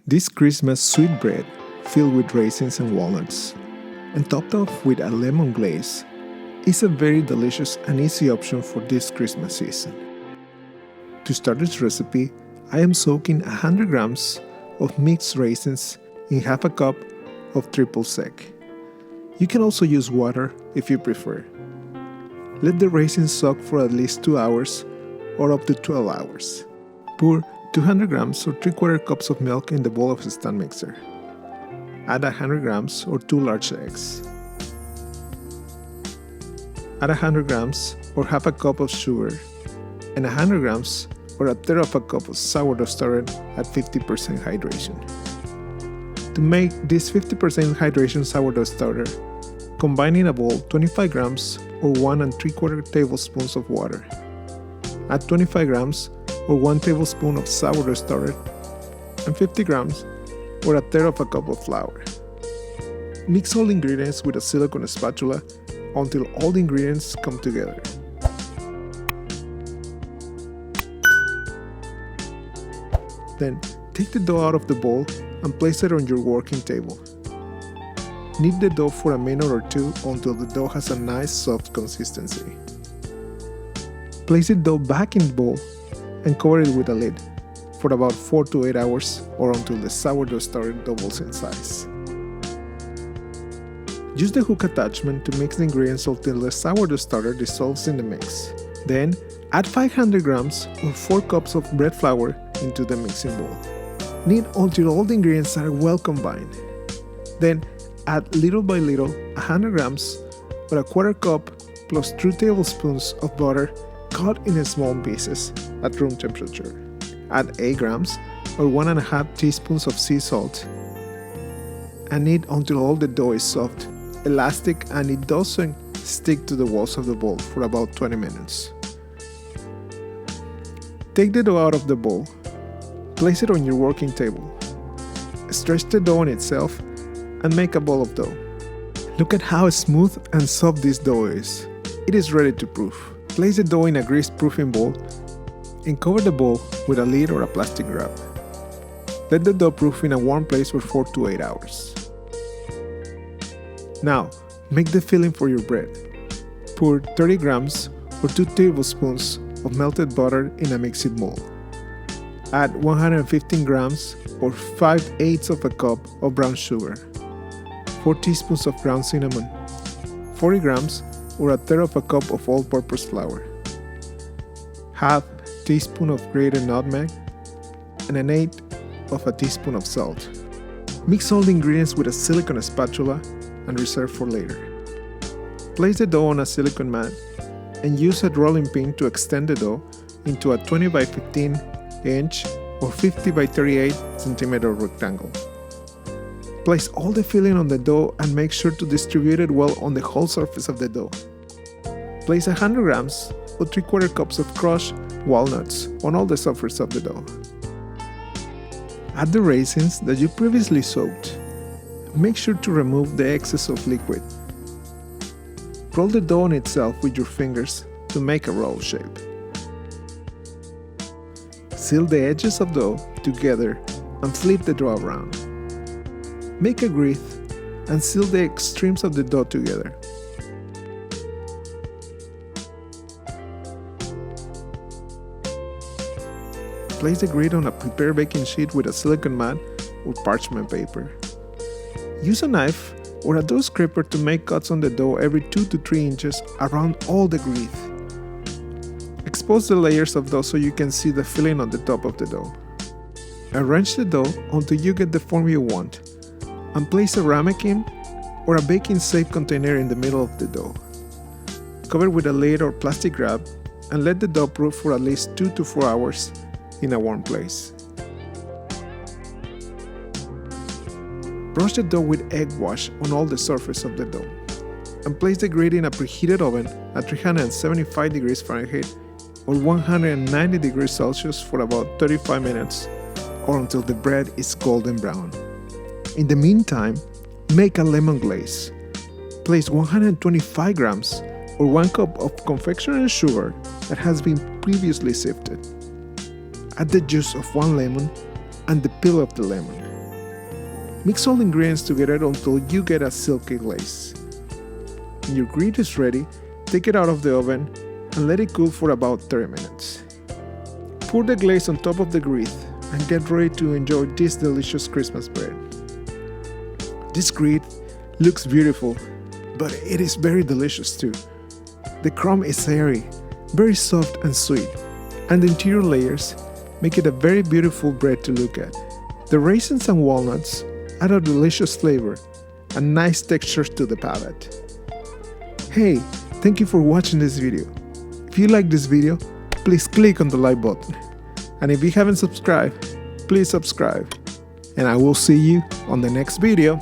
This Christmas sweetbread, filled with raisins and walnuts, and topped off with a lemon glaze, is a very delicious and easy option for this Christmas season. To start this recipe, I am soaking 100 grams of mixed raisins in half a cup of triple sec. You can also use water if you prefer. Let the raisins soak for at least 2 hours or up to 12 hours. Pour 200 grams or 3/4 cups of milk in the bowl of a stand mixer. Add 100 grams or 2 large eggs. Add 100 grams or half a cup of sugar and 100 grams or a third of a cup of sourdough starter at 50% hydration. To make this 50% hydration sourdough starter, combine in a bowl 25 grams or 1 3/4 tablespoons of water. Add 25 grams or 1 tablespoon of sourdough starter and 50 grams or a third of a cup of flour. Mix all ingredients with a silicone spatula until all the ingredients come together. Then, take the dough out of the bowl and place it on your working table. Knead the dough for a minute or two until the dough has a nice soft consistency. Place the dough back in the bowl and cover it with a lid for about 4 to 8 hours or until the sourdough starter doubles in size. Use the hook attachment to mix the ingredients until the sourdough starter dissolves in the mix. Then, add 500 grams or 4 cups of bread flour into the mixing bowl. Knead until all the ingredients are well combined. Then, add little by little 100 grams or a 1/4 cup plus 2 tablespoons of butter cut in small pieces at room temperature. Add 8 grams or 1.5 teaspoons of sea salt and knead until all the dough is soft, elastic, and it doesn't stick to the walls of the bowl for about 20 minutes. Take the dough out of the bowl, place it on your working table, stretch the dough on itself, and make a ball of dough. Look at how smooth and soft this dough is. It is ready to proof. Place the dough in a grease-proofing bowl and cover the bowl with a lid or a plastic wrap. Let the dough proof in a warm place for 4 to 8 hours. Now, make the filling for your bread. Pour 30 grams or 2 tablespoons of melted butter in a mixing bowl. Add 115 grams or 5/8 of a cup of brown sugar, 4 teaspoons of ground cinnamon, 40 grams or a third of a cup of all-purpose flour, half teaspoon of grated nutmeg, and 1/8 of a teaspoon of salt. Mix all the ingredients with a silicone spatula and reserve for later. Place the dough on a silicone mat and use a rolling pin to extend the dough into a 20 by 15 inch or 50 by 38 centimeter rectangle. Place all the filling on the dough and make sure to distribute it well on the whole surface of the dough. Place 100 grams or 3/4 cups of crushed walnuts on all the surface of the dough. Add the raisins that you previously soaked. Make sure to remove the excess of liquid. Roll the dough on itself with your fingers to make a roll shape. Seal the edges of dough together and flip the dough around. Make a wreath and seal the extremes of the dough together. Place the grid on a prepared baking sheet with a silicone mat or parchment paper. Use a knife or a dough scraper to make cuts on the dough every 2 to 3 inches around all the grid. Expose the layers of dough so you can see the filling on the top of the dough. Arrange the dough until you get the form you want, and place a ramekin or a baking-safe container in the middle of the dough. Cover with a lid or plastic wrap and let the dough proof for at least 2 to 4 hours in a warm place. Brush the dough with egg wash on all the surface of the dough and place the grid in a preheated oven at 375 degrees Fahrenheit or 190 degrees Celsius for about 35 minutes or until the bread is golden brown. In the meantime, make a lemon glaze. Place 125 grams or 1 cup of confectionery sugar that has been previously sifted. Add the juice of 1 lemon and the peel of the lemon. Mix all ingredients together until you get a silky glaze. When your grit is ready, take it out of the oven and let it cool for about 30 minutes. Pour the glaze on top of the grit and get ready to enjoy this delicious Christmas bread. This grit looks beautiful, but it is very delicious too. The crumb is airy, very soft and sweet, and the interior layers make it a very beautiful bread to look at. The raisins and walnuts add a delicious flavor and nice texture to the palate. Hey, thank you for watching this video. If you like this video, please click on the like button. And if you haven't subscribed, please subscribe. And I will see you on the next video.